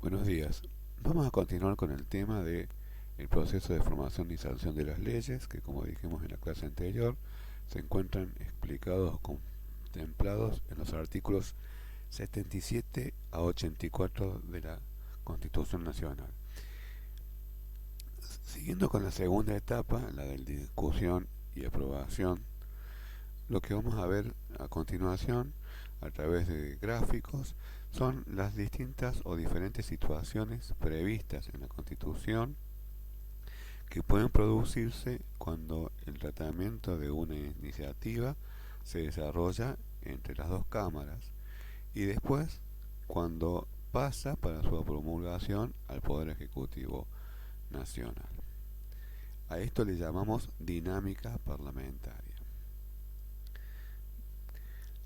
Buenos días. Vamos a continuar con el tema de el proceso de formación y sanción de las leyes, que como dijimos en la clase anterior, se encuentran explicados o contemplados en los artículos 77 a 84 de la Constitución Nacional. Siguiendo con la segunda etapa, la de discusión y aprobación, lo que vamos a ver a continuación a través de gráficos son las distintas o diferentes situaciones previstas en la Constitución que pueden producirse cuando el tratamiento de una iniciativa se desarrolla entre las dos cámaras y después cuando pasa para su promulgación al Poder Ejecutivo Nacional. A esto le llamamos dinámica parlamentaria.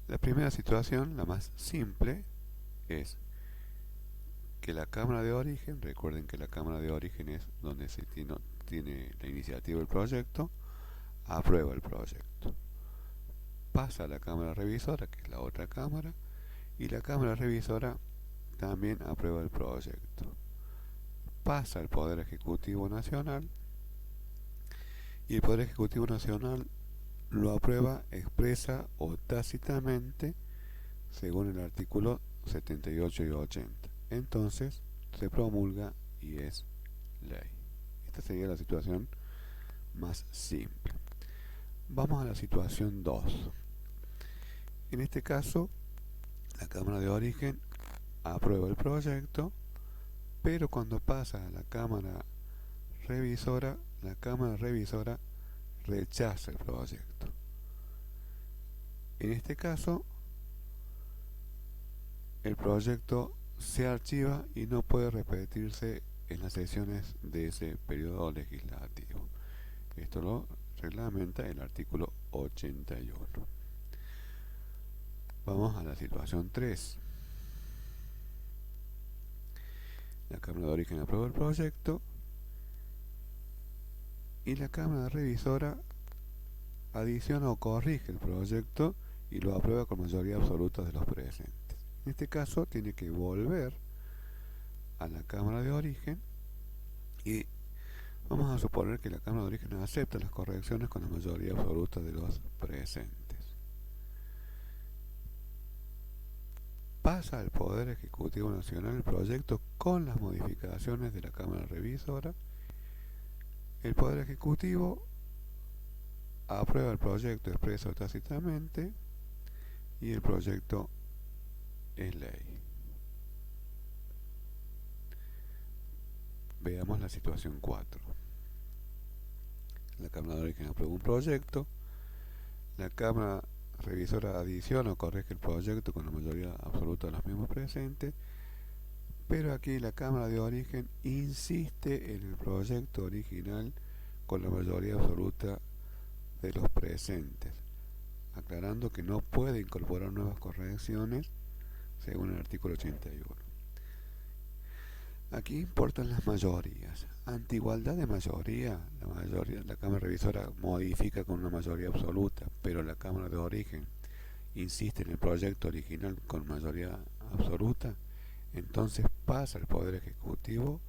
La primera situación, la más simple, es que la Cámara de Origen, recuerden que la Cámara de Origen es donde se tiene la iniciativa del proyecto, aprueba el proyecto. Pasa a la Cámara Revisora, que es la otra Cámara, y la Cámara Revisora también aprueba el proyecto. Pasa al Poder Ejecutivo Nacional y el Poder Ejecutivo Nacional lo aprueba expresa o tácitamente según el artículo 78 y 80. Entonces se promulga y es ley. Esta sería la situación más simple. Vamos a la situación 2. En este caso, la Cámara de Origen aprueba el proyecto, pero cuando pasa a la Cámara Revisora rechaza el proyecto. En este caso, el proyecto se archiva y no puede repetirse en las sesiones de ese periodo legislativo. Esto lo reglamenta el artículo 81. Vamos a la situación 3. La Cámara de Origen aprueba el proyecto y la Cámara Revisora adiciona o corrige el proyecto y lo aprueba con mayoría absoluta de los presentes. En este caso tiene que volver a la Cámara de Origen y vamos a suponer que la Cámara de Origen acepta las correcciones con la mayoría absoluta de los presentes. Pasa al Poder Ejecutivo Nacional el proyecto con las modificaciones de la Cámara Revisora. El Poder Ejecutivo aprueba el proyecto expreso tácitamente y el proyecto es ley. Veamos la situación 4. La Cámara de Origen aprueba un proyecto, la Cámara Revisora adiciona o corrige el proyecto con la mayoría absoluta de los mismos presentes, pero aquí la Cámara de Origen insiste en el proyecto original con la mayoría absoluta de los presentes, aclarando que no puede incorporar nuevas correcciones según el artículo 81. Aquí importan las mayorías. Ante igualdad de mayoría, la Cámara Revisora modifica con una mayoría absoluta, pero la Cámara de Origen insiste en el proyecto original con mayoría absoluta, entonces pasa al Poder Ejecutivo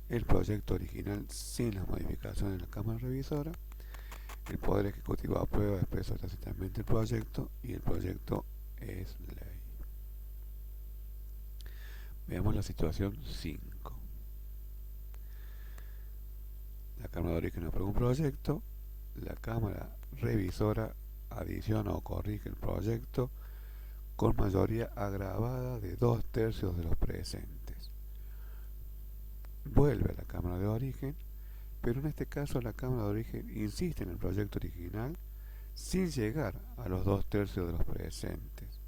el proyecto original sin las modificaciones de la Cámara Revisora. El Poder Ejecutivo aprueba expreso tácitamente el proyecto y el proyecto es ley. Veamos la situación 5. La Cámara de Origen aprueba un proyecto, la Cámara Revisora adiciona o corrige el proyecto con mayoría agravada de 2/3 de los presentes. Vuelve a la Cámara de Origen, pero en este caso la Cámara de Origen insiste en el proyecto original sin llegar a los 2/3 de los presentes.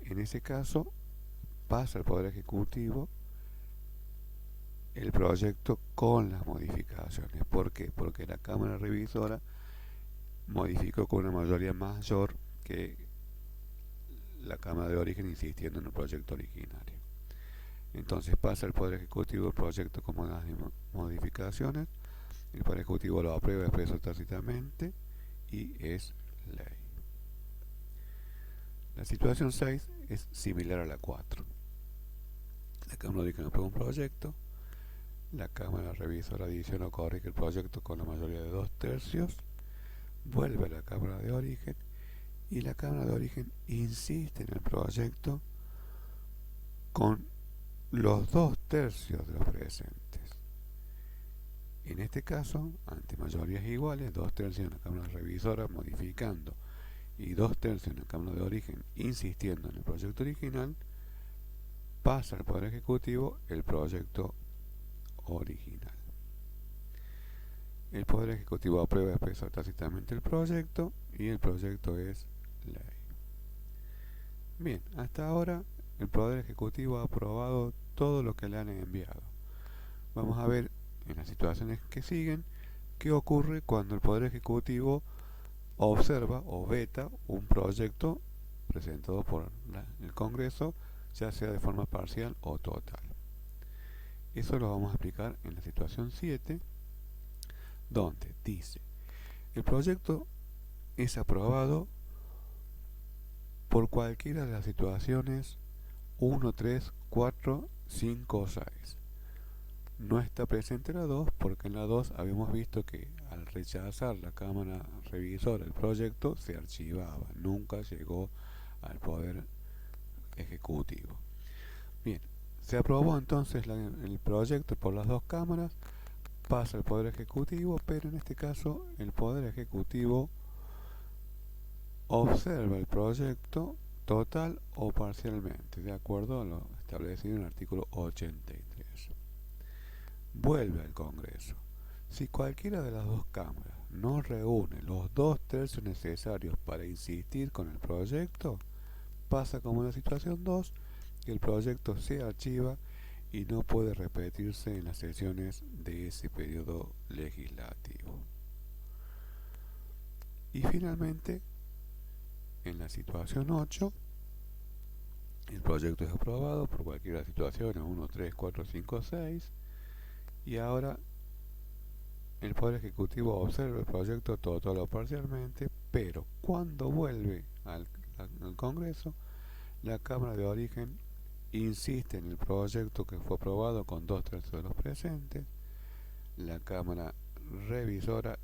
En ese caso pasa al Poder Ejecutivo el proyecto con las modificaciones. ¿Por qué? Porque la Cámara Revisora modificó con una mayoría mayor que la Cámara de Origen insistiendo en el proyecto originario. Entonces pasa al Poder Ejecutivo el proyecto con las modificaciones, el Poder Ejecutivo lo aprueba expreso tácitamente y es ley. La situación 6 es similar a la 4. La La Cámara de Origen aprueba un proyecto, la Cámara revisora adiciona o corrige el proyecto con la mayoría de 2/3, vuelve a la Cámara de Origen y la Cámara de Origen insiste en el proyecto con los 2/3 de los presentes. En este caso, ante mayorías iguales, 2/3 en la Cámara revisora modificando y 2/3 en la Cámara de Origen insistiendo en el proyecto original, pasa al Poder Ejecutivo el proyecto original. El Poder Ejecutivo aprueba expresa tácitamente el proyecto y el proyecto es ley. Bien, hasta ahora el Poder Ejecutivo ha aprobado todo lo que le han enviado. Vamos a ver en las situaciones que siguen qué ocurre cuando el Poder Ejecutivo observa o veta un proyecto presentado por el Congreso, ya sea de forma parcial o total. Eso lo vamos a explicar en la situación 7, donde dice: el proyecto es aprobado por cualquiera de las situaciones 1, 3, 4, 5 o 6. No está presente la 2 porque en la 2 habíamos visto que al rechazar la Cámara Revisora el proyecto se archivaba, nunca llegó al Poder Ejecutivo. Bien, se aprobó entonces el proyecto por las dos cámaras, pasa al Poder Ejecutivo, pero en este caso el Poder Ejecutivo observa el proyecto total o parcialmente, de acuerdo a lo establecido en el artículo 83. Vuelve al Congreso. Si cualquiera de las dos cámaras no reúne los 2/3 necesarios para insistir con el proyecto, pasa como en la situación 2, que el proyecto se archiva y no puede repetirse en las sesiones de ese periodo legislativo. Y finalmente, en la situación 8, el proyecto es aprobado por cualquiera de las situaciones 1, 3, 4, 5, 6, y ahora el Poder Ejecutivo observa el proyecto total o parcialmente, pero cuando vuelve al Congreso, la Cámara de Origen insiste en el proyecto que fue aprobado con 2/3 de los presentes, la Cámara Revisora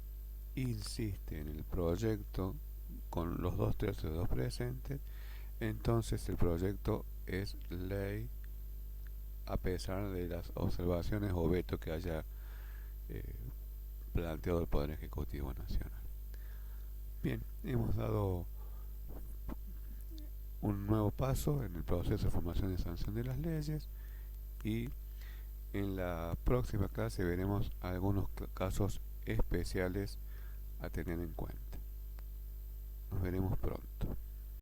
insiste en el proyecto con los 2/3 de los presentes, entonces el proyecto es ley a pesar de las observaciones o veto que haya planteado el Poder Ejecutivo Nacional. Bien, hemos dado un nuevo paso en el proceso de formación y sanción de las leyes, y en la próxima clase veremos algunos casos especiales a tener en cuenta. Nos veremos pronto.